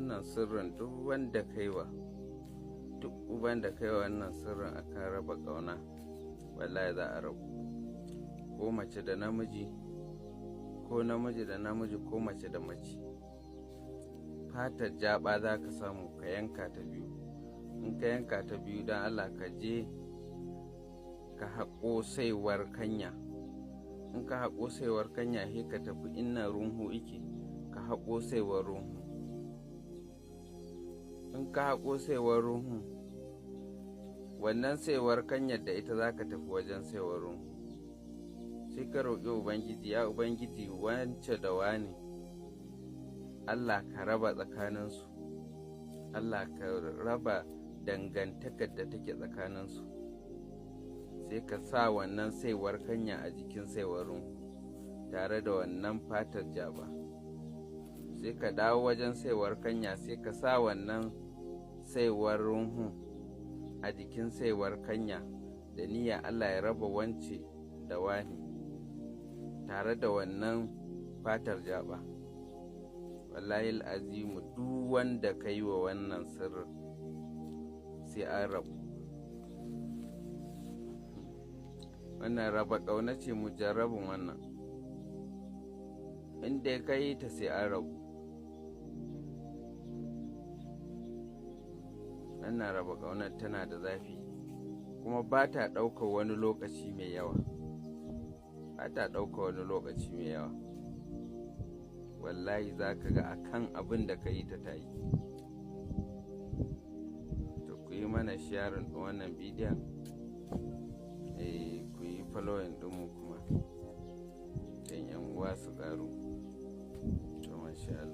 wannan sirrin duk wanda kaiwa, duk uban da kaiwa wannan sirrin akan raba ƙauna, wallahi za a rabu. Ko mace da namiji, ko namiji da namiji, ko mace da mace. Fatar jaba za ka samu ka yanka ta biyu. In ka yanka ta biyu, don Allah ka je ka haƙo saiwar kanya. In ka haƙo saiwar kanya, sai ka tafi inna runhu ike, ka haƙo saiwar runhu. In ka haƙo saiwar runhu, wannan saiwar kanyar da ita za ka tafi wajen saiwar runhu. Sai ka roƙi Ubangiji, ya Ubangiji, wance da wani, Allah ka raba tsakaninsu, Allah ka raba dangantakar da take tsakaninsu. Sai ka sa wannan saiwar kanya a jikin saiwar runhu tare da wannan fatar jaba. Sai ka dawo wajen saiwar kanya, sai ka sa wannan saiwar runhu a jikin saiwar kanya da niyya Allah ya raba wance da wani tare da wannan fatar jaba. Wallahi al'azimu, duk wanda ka yi wa wannan sirrin sai an rabu. Wannan raba ƙauna ce mujarrabin wannan, inda ka yi ta sai an rabu. Wannan raba ƙaunar tana da zafi, kuma ba ta ɗaukar wani lokaci mai yawa, ba ta ɗaukar wani lokaci mai yawa. Wallahi za ka ga akan abin da ka yi ta yi. To ku yi mana sharing ɗin wannan bidiyon, ku yi following ɗinmu kuma don 'yan uwa su ƙaru. To masha Allah.